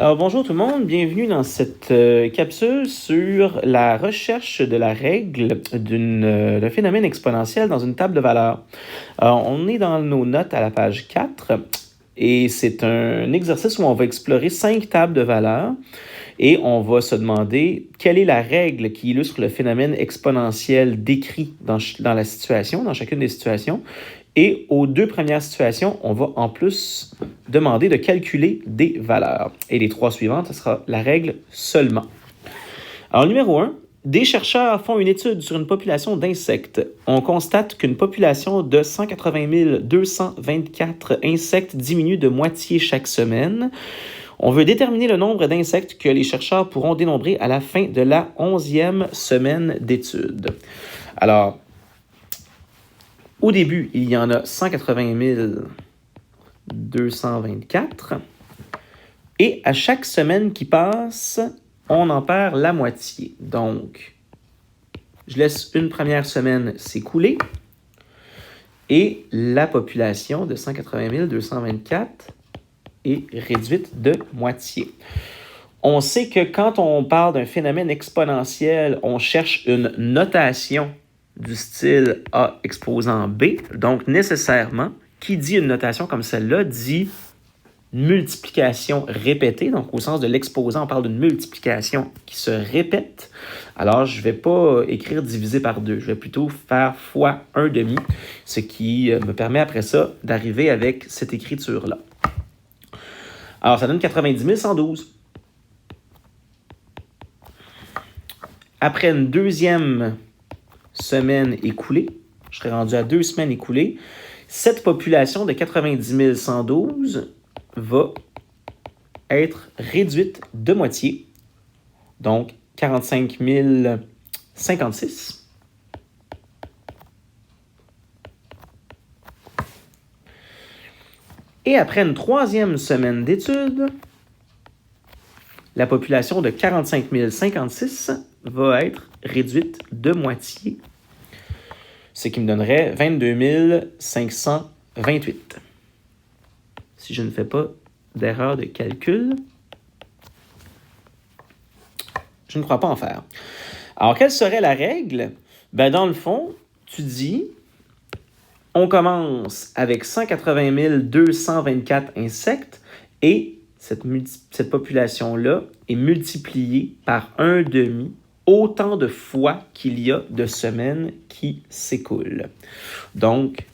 Alors bonjour tout le monde, bienvenue dans cette capsule sur la recherche de la règle d'un phénomène exponentiel dans une table de valeurs. Alors, on est dans nos notes à la page 4 et c'est un exercice où on va explorer 5 tables de valeurs et on va se demander quelle est la règle qui illustre le phénomène exponentiel décrit dans la situation, dans chacune des situations. Et aux deux premières situations, on va en plus demander de calculer des valeurs. Et les trois suivantes, ce sera la règle seulement. Alors, numéro 1, des chercheurs font une étude sur une population d'insectes. On constate qu'une population de 180 224 insectes diminue de moitié chaque semaine. On veut déterminer le nombre d'insectes que les chercheurs pourront dénombrer à la fin de la 11e semaine d'étude. Alors, au début, il y en a 180 224. Et à chaque semaine qui passe, on en perd la moitié. Donc, je laisse une première semaine s'écouler. Et la population de 180 224 est réduite de moitié. On sait que quand on parle d'un phénomène exponentiel, on cherche une notation du style A exposant B. Donc, nécessairement, qui dit une notation comme celle-là dit multiplication répétée. Donc, au sens de l'exposant, on parle d'une multiplication qui se répète. Alors, je ne vais pas écrire divisé par 2. Je vais plutôt faire fois 1/2, ce qui me permet après ça d'arriver avec cette écriture-là. Alors, ça donne 90 112. Après une deuxième semaine écoulée, je serai rendu à 2 semaines écoulées, cette population de 90 112 va être réduite de moitié, donc 45 056. Et après une troisième semaine d'études, la population de 45 056 va être réduite de moitié, ce qui me donnerait 22 528. Si je ne fais pas d'erreur de calcul, je ne crois pas en faire. Alors, quelle serait la règle? Dans le fond, tu dis, on commence avec 180 224 insectes et cette population-là est multipliée par 1/2 autant de fois qu'il y a de semaines qui s'écoulent. Donc,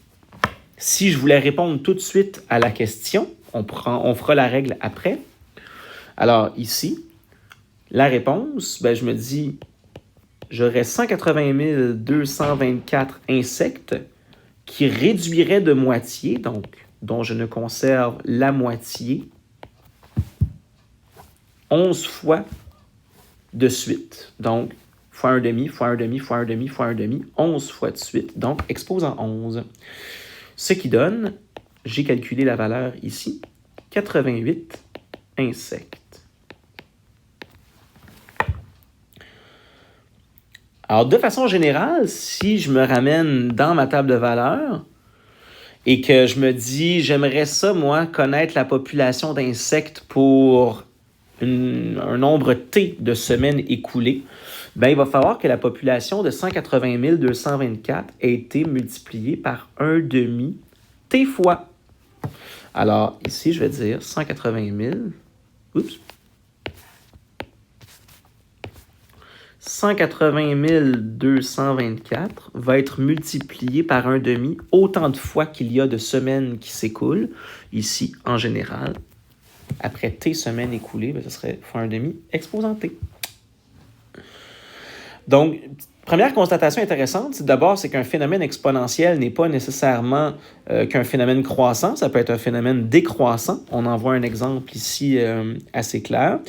si je voulais répondre tout de suite à la question, on fera la règle après. Alors ici, la réponse, je me dis, j'aurais 180 224 insectes qui réduiraient de moitié, donc dont je ne conserve la moitié, 11 fois de suite. Donc, fois 1/2, fois 1/2, fois 1/2, fois 1/2, 11 fois de suite. Donc, exposant 11. Ce qui donne, j'ai calculé la valeur ici, 88 insectes. Alors, de façon générale, si je me ramène dans ma table de valeurs et que je me dis, j'aimerais ça, moi, connaître la population d'insectes pour un nombre T de semaines écoulées, il va falloir que la population de 180 224 ait été multipliée par 1/2 T fois. Alors, ici, je vais dire 180 000. 180 224 va être multiplié par 1/2 autant de fois qu'il y a de semaines qui s'écoulent, ici, en général. Après T semaines écoulées, ce serait fois 1/2 exposant T. Donc, première constatation intéressante, d'abord, c'est qu'un phénomène exponentiel n'est pas nécessairement qu'un phénomène croissant, ça peut être un phénomène décroissant. On en voit un exemple ici assez clair.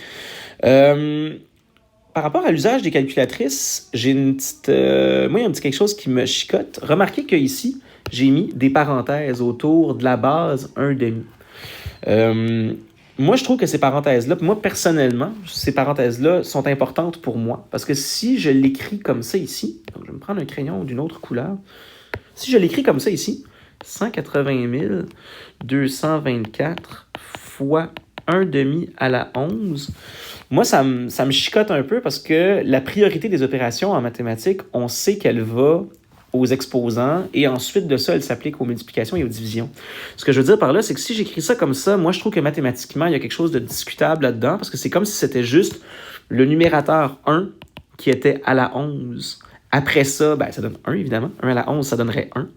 Par rapport à l'usage des calculatrices, j'ai il y a un petit quelque chose qui me chicote. Remarquez qu'ici, j'ai mis des parenthèses autour de la base 1/2. Moi, je trouve que ces parenthèses-là, moi, personnellement, ces parenthèses-là sont importantes pour moi. Parce que si je l'écris comme ça ici, donc je vais me prendre un crayon d'une autre couleur. Si je l'écris comme ça ici, 180 224 fois 1,5 à la 11. Moi, ça me chicote un peu parce que la priorité des opérations en mathématiques, on sait qu'elle va aux exposants et ensuite de ça, elle s'applique aux multiplications et aux divisions. Ce que je veux dire par là, c'est que si j'écris ça comme ça, moi, je trouve que mathématiquement, il y a quelque chose de discutable là-dedans parce que c'est comme si c'était juste le numérateur 1 qui était à la 11. Après ça, ben, ça donne 1, évidemment. 1 à la 11, ça donnerait 1.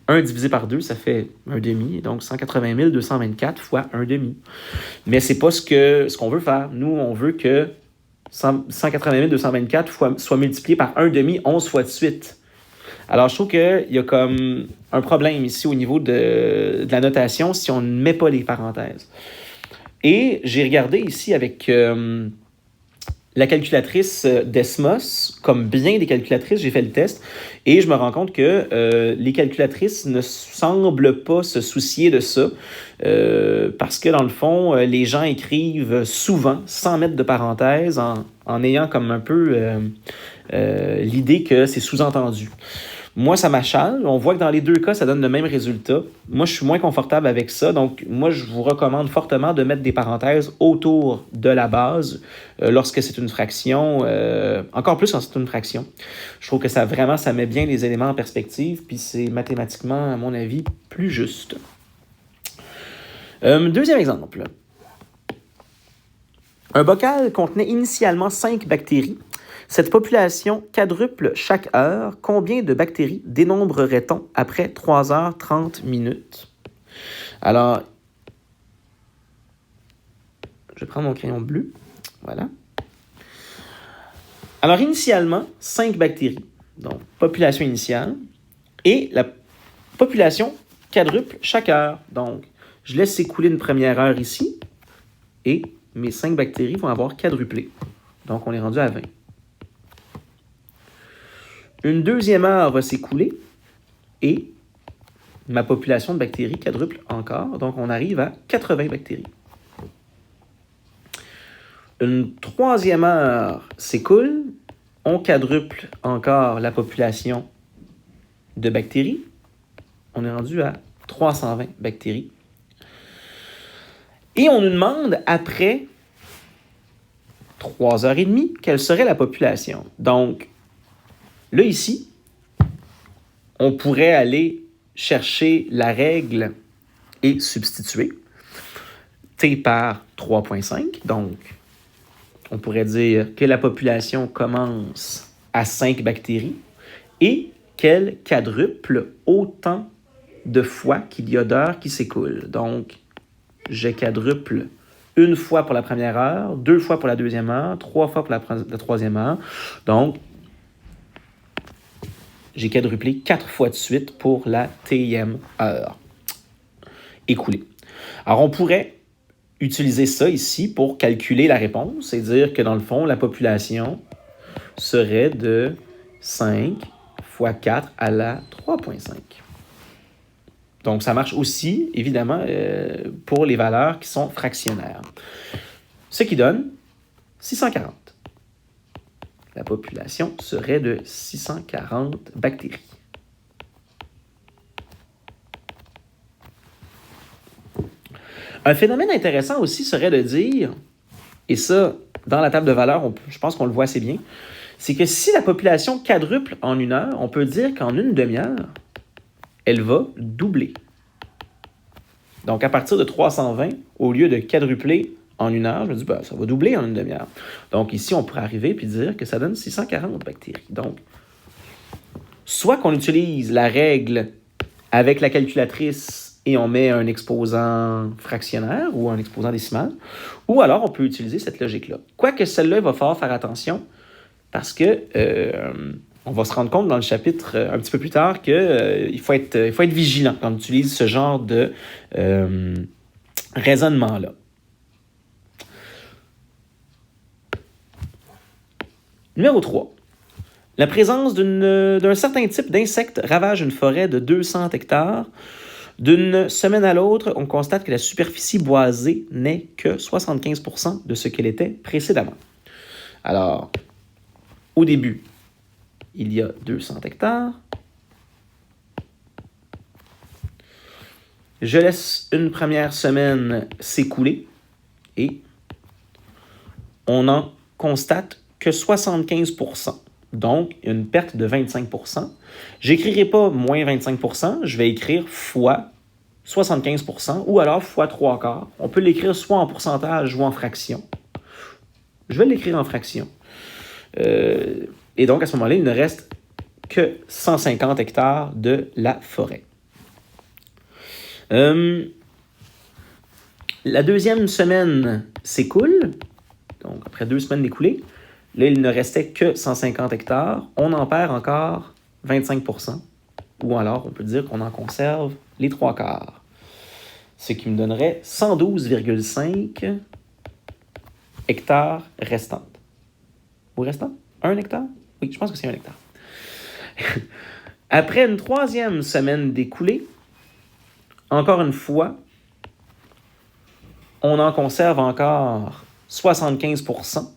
1 divisé par 2, ça fait 1,5. Donc, 180 224 fois 1,5. Mais c'est pas ce qu'on veut faire. Nous, on veut que 180 224 soit multiplié par 1,5 11 fois de suite. Alors, je trouve qu'il y a comme un problème ici au niveau de la notation si on ne met pas les parenthèses. Et j'ai regardé ici avec la calculatrice Desmos, comme bien des calculatrices, j'ai fait le test, et je me rends compte que les calculatrices ne semblent pas se soucier de ça, parce que dans le fond, les gens écrivent souvent sans mettre de parenthèses, en ayant comme un peu l'idée que c'est sous-entendu. Moi, ça m'achale. On voit que dans les deux cas, ça donne le même résultat. Moi, je suis moins confortable avec ça. Donc, moi, je vous recommande fortement de mettre des parenthèses autour de la base lorsque c'est une fraction. Encore plus quand c'est une fraction. Je trouve que ça met bien les éléments en perspective. Puis c'est mathématiquement, à mon avis, plus juste. Deuxième exemple. Un bocal contenait initialement 5 bactéries. Cette population quadruple chaque heure. Combien de bactéries dénombrerait-on après 3h30 minutes? Alors, je vais prendre mon crayon bleu. Voilà. Alors, initialement, 5 bactéries. Donc, population initiale. Et la population quadruple chaque heure. Donc, je laisse s'écouler une première heure ici. Et mes 5 bactéries vont avoir quadruplé. Donc, on est rendu à 20. Une deuxième heure va s'écouler et ma population de bactéries quadruple encore. Donc, on arrive à 80 bactéries. Une troisième heure s'écoule. On quadruple encore la population de bactéries. On est rendu à 320 bactéries. Et on nous demande, après 3h30, quelle serait la population. Donc, là, ici, on pourrait aller chercher la règle et substituer T par 3,5. Donc, on pourrait dire que la population commence à 5 bactéries et qu'elle quadruple autant de fois qu'il y a d'heures qui s'écoulent. Donc, je quadruple une fois pour la première heure, 2 fois pour la deuxième heure, 3 fois pour la troisième heure. Donc, j'ai quadruplé 4 fois de suite pour la T-ième heure écoulée. Alors, on pourrait utiliser ça ici pour calculer la réponse et dire que, dans le fond, la population serait de 5 fois 4 à la 3,5. Donc, ça marche aussi, évidemment, pour les valeurs qui sont fractionnaires. Ce qui donne 640. La population serait de 640 bactéries. Un phénomène intéressant aussi serait de dire, et ça, dans la table de valeurs, je pense qu'on le voit assez bien, c'est que si la population quadruple en 1 heure, on peut dire qu'en 1 demi-heure, elle va doubler. Donc, à partir de 320, au lieu de quadrupler en 1 heure, je me dis, ça va doubler en 1 demi-heure. Donc, ici, on pourrait arriver et dire que ça donne 640 bactéries. Donc, soit qu'on utilise la règle avec la calculatrice et on met un exposant fractionnaire ou un exposant décimal, ou alors on peut utiliser cette logique-là. Quoique celle-là, il va falloir faire attention parce que on va se rendre compte dans le chapitre un petit peu plus tard qu'il faut être vigilant quand on utilise ce genre de raisonnement-là. Numéro 3. La présence d'un certain type d'insecte ravage une forêt de 200 hectares. D'une semaine à l'autre, on constate que la superficie boisée n'est que 75% de ce qu'elle était précédemment. Alors, au début, il y a 200 hectares. Je laisse une première semaine s'écouler. et on en constate que 75%. Donc, une perte de 25%. Je n'écrirai pas moins 25%, je vais écrire fois 75% ou alors fois 3/4. On peut l'écrire soit en pourcentage ou en fraction. Je vais l'écrire en fraction. Et donc, à ce moment-là, il ne reste que 150 hectares de la forêt. La deuxième semaine s'écoule, donc après 2 semaines écoulées. Là, il ne restait que 150 hectares. On en perd encore 25%, ou alors on peut dire qu'on en conserve les 3/4, ce qui me donnerait 112,5 hectares restantes. Ou restant? 1 hectare? Oui, je pense que c'est 1 hectare. Après une 3e semaine d'écoulée, encore une fois, on en conserve encore 75%.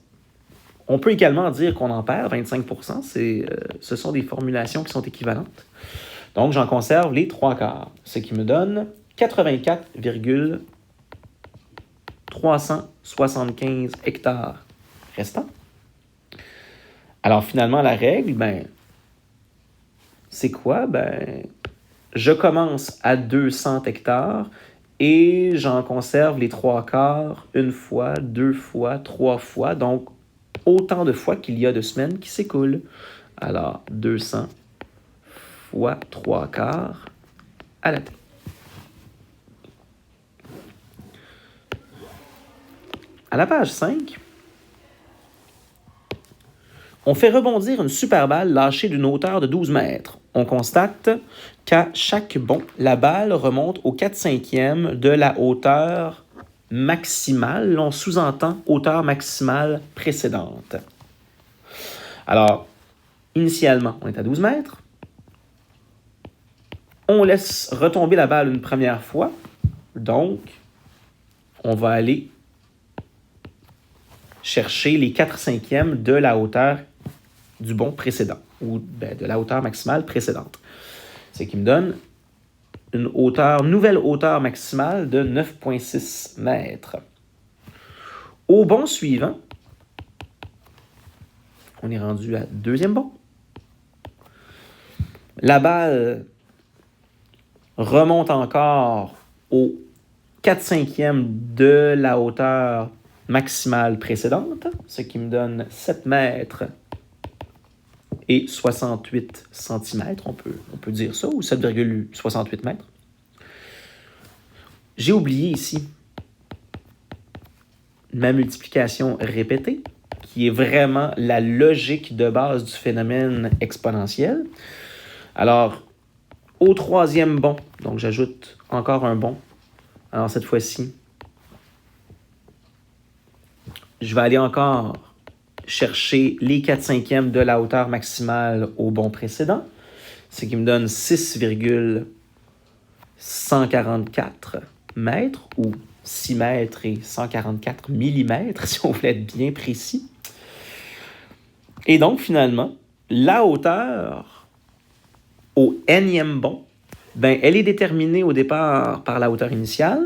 On peut également dire qu'on en perd 25%. Ce sont des formulations qui sont équivalentes. Donc, j'en conserve les 3/4, ce qui me donne 84,375 hectares restants. Alors, finalement, la règle, c'est quoi? Je commence à 200 hectares et j'en conserve les 3/4 1 fois, 2 fois, 3 fois. Donc, autant de fois qu'il y a de semaines qui s'écoulent. Alors, 200 fois 3/4 à la tête. À la page 5, on fait rebondir une super balle lâchée d'une hauteur de 12 mètres. On constate qu'à chaque bond, la balle remonte au 4/5 de la hauteur maximale. On sous-entend hauteur maximale précédente. Alors, initialement, on est à 12 mètres. On laisse retomber la balle une première fois. Donc, on va aller chercher les 4/5 de la hauteur du bond précédent, ou de la hauteur maximale précédente. Ce qui me donne une nouvelle hauteur maximale de 9,6 mètres. Au bond suivant, on est rendu à 2e bond. La balle remonte encore au 4/5 de la hauteur maximale précédente, ce qui me donne 7 mètres et 68 cm, on peut dire ça, ou 7,68 mètres. J'ai oublié ici ma multiplication répétée, qui est vraiment la logique de base du phénomène exponentiel. Alors, au 3e bond, donc j'ajoute encore un bond. Alors cette fois-ci, je vais aller encore chercher les 4/5 de la hauteur maximale au bond précédent, ce qui me donne 6,144 mètres, ou 6 mètres et 144 millimètres, si on voulait être bien précis. Et donc, finalement, la hauteur au nème bond, elle est déterminée au départ par la hauteur initiale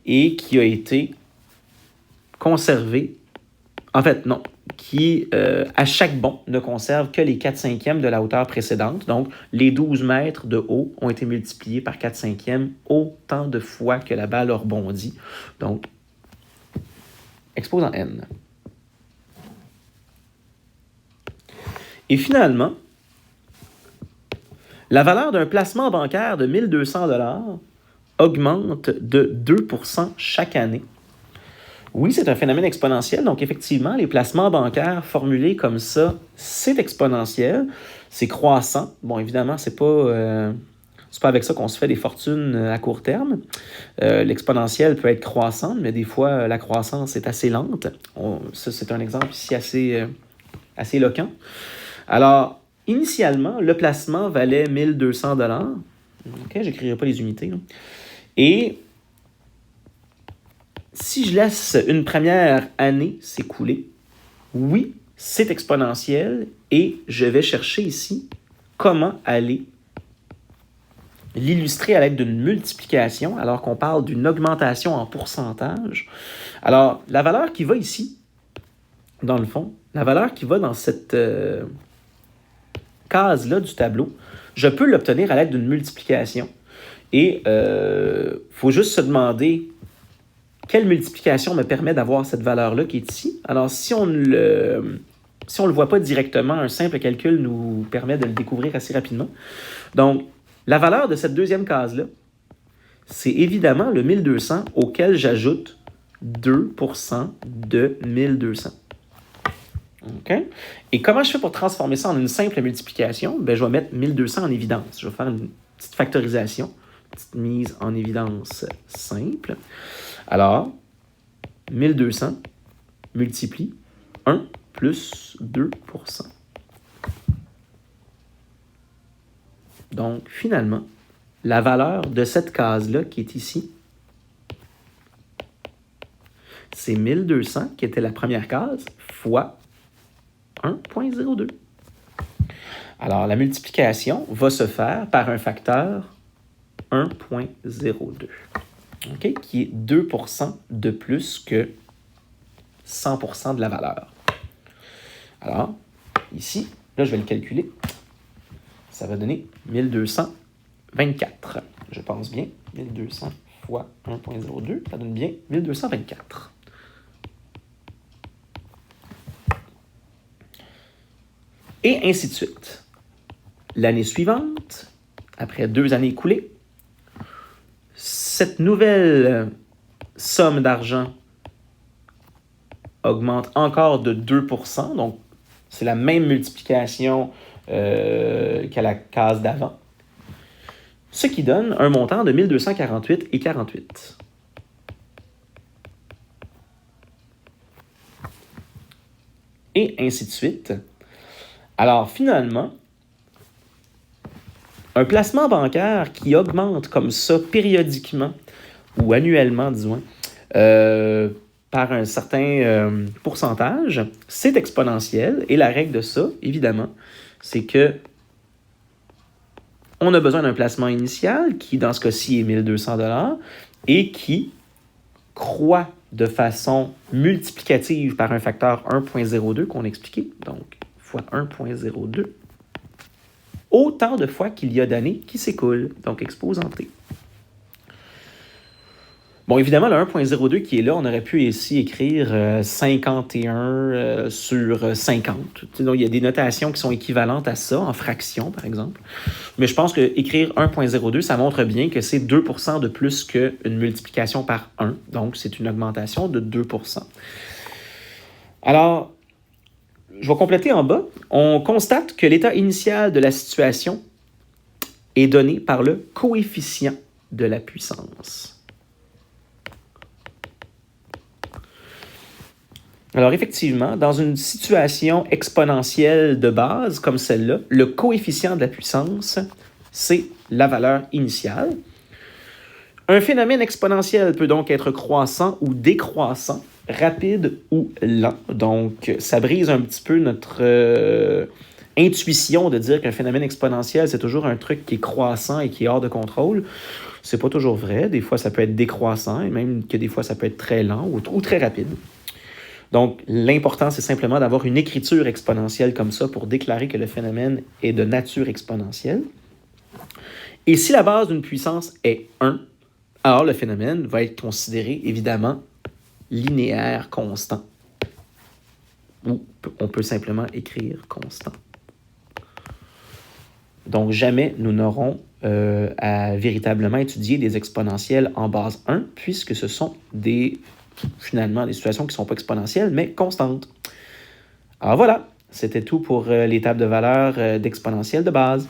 et qui a été conservée, en fait, non, qui, à chaque bond, ne conserve que les 4/5 de la hauteur précédente. Donc, les 12 mètres de haut ont été multipliés par 4/5 autant de fois que la balle a rebondi. Donc, exposant n. Et finalement, la valeur d'un placement bancaire de 1 200 $ augmente de 2% chaque année. Oui, c'est un phénomène exponentiel. Donc, effectivement, les placements bancaires formulés comme ça, c'est exponentiel, c'est croissant. Bon, évidemment, c'est pas avec ça qu'on se fait des fortunes à court terme. L'exponentiel peut être croissante, mais des fois, la croissance est assez lente. Ça, c'est un exemple ici assez éloquent. Alors, initialement, le placement valait 1 200 $. OK, je n'écrirai pas les unités. Et si je laisse une première année s'écouler, oui, c'est exponentiel et je vais chercher ici comment aller l'illustrer à l'aide d'une multiplication, alors qu'on parle d'une augmentation en pourcentage. Alors, la valeur qui va ici, dans le fond, la valeur qui va dans cette case-là du tableau, je peux l'obtenir à l'aide d'une multiplication. Et il faut juste se demander quelle multiplication me permet d'avoir cette valeur-là qui est ici. Alors, si on ne le voit pas directement, un simple calcul nous permet de le découvrir assez rapidement. Donc, la valeur de cette deuxième case-là, c'est évidemment le 1200 auquel j'ajoute 2% de 1200. OK? Et comment je fais pour transformer ça en une simple multiplication? Bien, je vais mettre 1200 en évidence. Je vais faire une petite factorisation, une petite mise en évidence simple. Alors, 1200 multiplie 1 plus 2%. Donc, finalement, la valeur de cette case-là qui est ici, c'est 1200, qui était la première case, fois 1,02. Alors, la multiplication va se faire par un facteur 1,02, okay, qui est 2% de plus que 100% de la valeur. Alors, ici, là, je vais le calculer. Ça va donner 1224. Je pense bien. 1200 fois 1,02, ça donne bien 1224. Et ainsi de suite. L'année suivante, après 2 années écoulées, cette nouvelle somme d'argent augmente encore de 2%. Donc, c'est la même multiplication qu'à la case d'avant. Ce qui donne un montant de 1248,48. Et ainsi de suite. Alors, finalement, un placement bancaire qui augmente comme ça périodiquement, ou annuellement, disons, par un certain pourcentage, c'est exponentiel. Et la règle de ça, évidemment, c'est que on a besoin d'un placement initial qui, dans ce cas-ci, est 1200 $ et qui croît de façon multiplicative par un facteur 1,02 qu'on a expliqué, donc fois 1,02, autant de fois qu'il y a d'années qui s'écoulent, donc exposant T. Bon, évidemment, le 1,02 qui est là, on aurait pu ici écrire 51 sur 50. Donc, il y a des notations qui sont équivalentes à ça, en fractions, par exemple. Mais je pense qu'écrire 1,02, ça montre bien que c'est 2% de plus qu'une multiplication par 1. Donc, c'est une augmentation de 2%. Alors, je vais compléter en bas. On constate que l'état initial de la situation est donné par le coefficient de la puissance. Alors effectivement, dans une situation exponentielle de base comme celle-là, le coefficient de la puissance, c'est la valeur initiale. Un phénomène exponentiel peut donc être croissant ou décroissant, rapide ou lent. Donc, ça brise un petit peu notre intuition de dire qu'un phénomène exponentiel, c'est toujours un truc qui est croissant et qui est hors de contrôle. C'est pas toujours vrai. Des fois, ça peut être décroissant et même que des fois, ça peut être très lent ou très rapide. Donc, l'important, c'est simplement d'avoir une écriture exponentielle comme ça pour déclarer que le phénomène est de nature exponentielle. Et si la base d'une puissance est 1, alors le phénomène va être considéré, évidemment, linéaire constant. Ou on peut simplement écrire constant. Donc, jamais nous n'aurons à véritablement étudier des exponentielles en base 1, puisque ce sont finalement des situations qui ne sont pas exponentielles, mais constantes. Alors voilà, c'était tout pour les tables de valeurs d'exponentielles de base.